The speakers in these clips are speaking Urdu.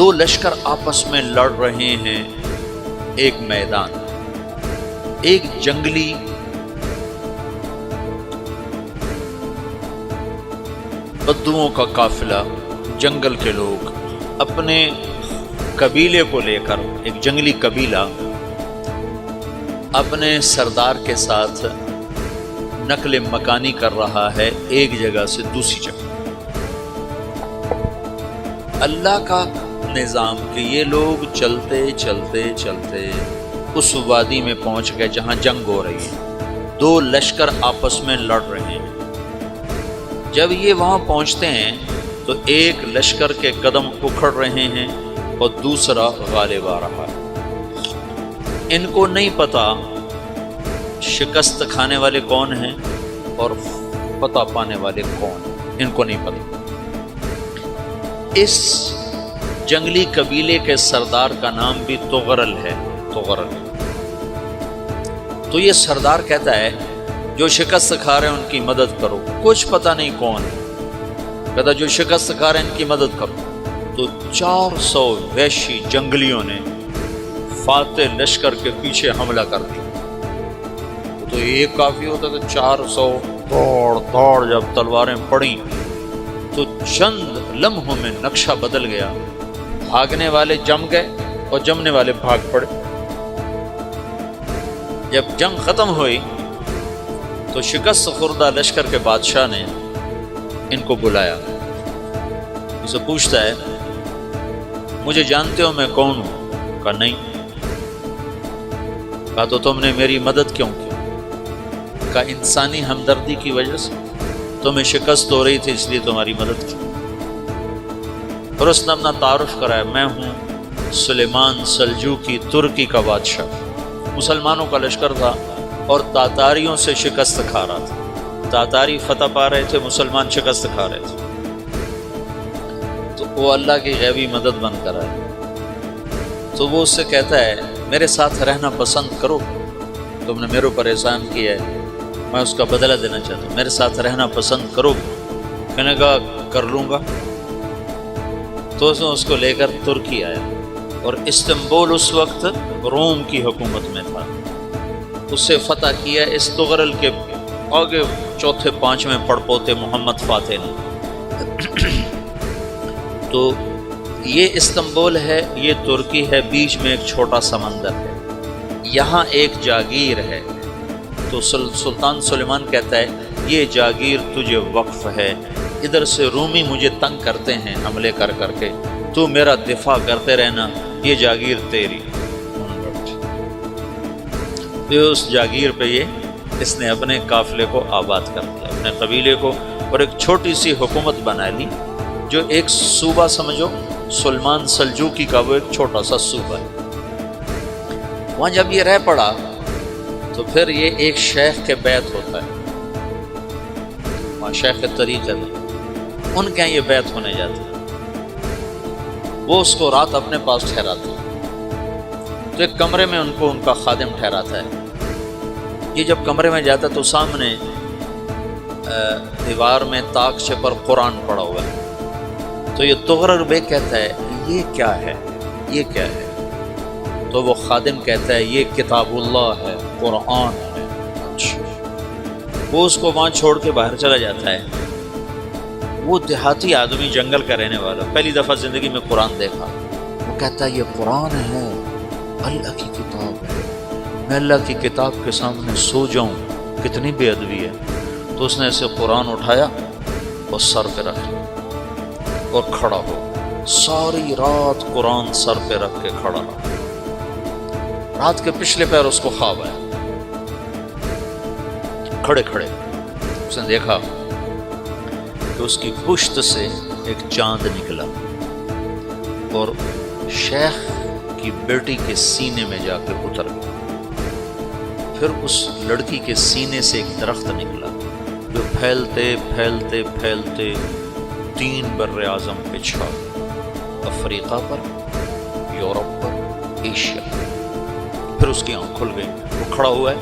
دو لشکر آپس میں لڑ رہے ہیں ایک میدان، ایک جنگلی بدوؤں کا قافلہ، جنگل کے لوگ اپنے قبیلے کو لے کر، ایک جنگلی قبیلہ اپنے سردار کے ساتھ نقل مکانی کر رہا ہے ایک جگہ سے دوسری جگہ۔ اللہ کا نظام کہ یہ لوگ چلتے چلتے چلتے اس وادی میں پہنچ گئے جہاں جنگ ہو رہی ہے، دو لشکر آپس میں لڑ رہے ہیں۔ جب یہ وہاں پہنچتے ہیں تو ایک لشکر کے قدم اکھڑ رہے ہیں اور دوسرا غالب آ رہا ہے۔ ان کو نہیں پتا شکست کھانے والے کون ہیں اور فتح پانے والے کون ہیں، ان کو نہیں پتا۔ اس جنگلی قبیلے کے سردار کا نام بھی تغرل ہے، تغرل۔ تو یہ سردار کہتا ہے جو شکست کھا رہے ہیں ان کی مدد کرو، کچھ پتہ نہیں کون ہے، کہتا جو شکست کھا رہے ہیں ان کی مدد کرو۔ تو 400 وحشی جنگلیوں نے فاتح لشکر کے پیچھے حملہ کر دیا۔ تو ایک کافی ہوتا تو 400 دوڑ دوڑ جب تلواریں پڑیں تو چند لمحوں میں نقشہ بدل گیا، بھاگنے والے جم گئے اور جمنے والے بھاگ پڑے۔ جب جنگ ختم ہوئی تو شکست خوردہ لشکر کے بادشاہ نے ان کو بلایا، اسے پوچھتا ہے مجھے جانتے ہو میں کون ہوں؟ کہا نہیں۔ کہا تو تم نے میری مدد کیوں کی؟ کہا انسانی ہمدردی کی وجہ سے، تمہیں شکست ہو رہی تھی اس لیے تمہاری مدد کی۔ اور اس نے اپنا تعارف کرایا، میں ہوں سلیمان سلجوقی، ترکی کا بادشاہ۔ مسلمانوں کا لشکر تھا اور تاتاریوں سے شکست کھا رہا تھا، تاتاری فتح پا رہے تھے، مسلمان شکست کھا رہے تھے۔ تو وہ اللہ کی غیبی مدد بن کر آئے۔ تو وہ اس سے کہتا ہے میرے ساتھ رہنا پسند کرو، تم نے میرے اوپر احسان کیا ہے، میں اس کا بدلہ دینا چاہتا ہوں، میرے ساتھ رہنا پسند کرو؟ کہنے کا کر لوں گا۔ تو اس نے اس کو لے کر ترکی آیا، اور استنبول اس وقت روم کی حکومت میں تھا، اسے فتح کیا اس تغرل کے آگے چوتھے پانچویں پڑپوتے محمد فاتح نے۔ تو یہ استنبول ہے، یہ ترکی ہے، بیچ میں ایک چھوٹا سمندر ہے، یہاں ایک جاگیر ہے۔ تو سلطان سلیمان کہتا ہے یہ جاگیر تجھے وقف ہے، ادھر سے رومی مجھے تنگ کرتے ہیں حملے کر کر کے، تو میرا دفاع کرتے رہنا، یہ جاگیر تیری۔ اس جاگیر پہ اس نے اپنے قافلے کو آباد کر دیا، اپنے قبیلے کو، اور ایک چھوٹی سی حکومت بنا لی، جو ایک صوبہ سمجھو سلمان سلجوقی کا، وہ ایک چھوٹا سا صوبہ ہے۔ وہاں جب یہ رہ پڑا تو پھر یہ ایک شیخ کے بیعت ہوتا ہے، وہاں شیخ طریقہ ہے، ان کے یہاں یہ بیعت ہونے جاتا ہے، وہ اس کو رات اپنے پاس ٹھہراتا ہے۔ تو ایک کمرے میں ان کو ان کا خادم ٹھہراتا ہے۔ یہ جب کمرے میں جاتا ہے تو سامنے دیوار میں تاکچے پر قرآن پڑا ہوا ہے۔ تو یہ تغرل بیگ کہتا ہے یہ کیا ہے، یہ کیا ہے؟ تو وہ خادم کہتا ہے یہ کتاب اللہ ہے، قرآن ہے۔ وہ اس کو وہاں چھوڑ کے باہر چلا جاتا ہے۔ وہ دیہاتی آدمی، جنگل کا رہنے والا، پہلی دفعہ زندگی میں قرآن دیکھا، وہ کہتا ہے یہ قرآن ہے، اللہ کی کتاب ہے، میں اللہ کی کتاب کے سامنے سو جاؤں، کتنی بے ادبی ہے۔ تو اس نے ایسے قرآن اٹھایا اور سر پہ رکھ لیا اور کھڑا ہو، ساری رات قرآن سر پہ رکھ کے کھڑا رہا۔ رات کے پچھلے پہر اس کو خواب آیا، کھڑے کھڑے اس نے دیکھا کہ اس کی پشت سے ایک چاند نکلا اور شیخ کی بیٹی کے سینے میں جا کے اتر گیا۔ پھر اس لڑکی کے سینے سے ایک درخت نکلا جو پھیلتے پھیلتے پھیلتے 3 بر اعظم پہ چھا گیا، افریقہ پر، یورپ پر، ایشیا۔ پھر اس کی آنکھ کھل گئی، وہ کھڑا ہوا ہے۔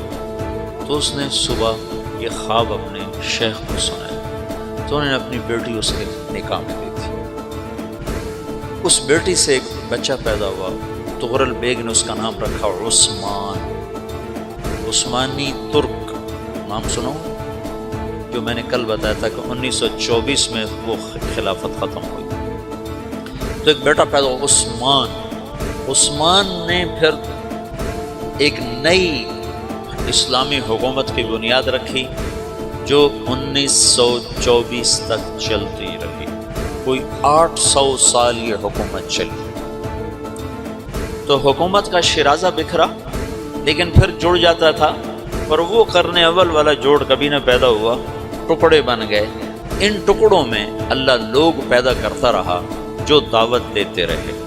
تو اس نے صبح یہ خواب اپنے شیخ کو سنایا، تو انہوں نے اپنی بیٹی اس کے نکاح میں دی تھی۔ اس بیٹی سے ایک بچہ پیدا ہوا، تغرل بیگ نے اس کا نام رکھا عثمان، عثمانی ترک نام سنو، جو میں نے کل بتایا تھا کہ 1924 میں وہ خلافت ختم ہوئی۔ تو ایک بیٹا پیدا ہوا عثمان، عثمان نے پھر ایک نئی اسلامی حکومت کی بنیاد رکھی جو 1924 تک چلتی رہی، کوئی 800 سال یہ حکومت چلی۔ تو حکومت کا شیرازہ بکھرا لیکن پھر جڑ جاتا تھا، پر وہ کرنے اول والا جوڑ کبھی نہ پیدا ہوا، ٹکڑے بن گئے۔ ان ٹکڑوں میں اللہ لوگ پیدا کرتا رہا جو دعوت دیتے رہے۔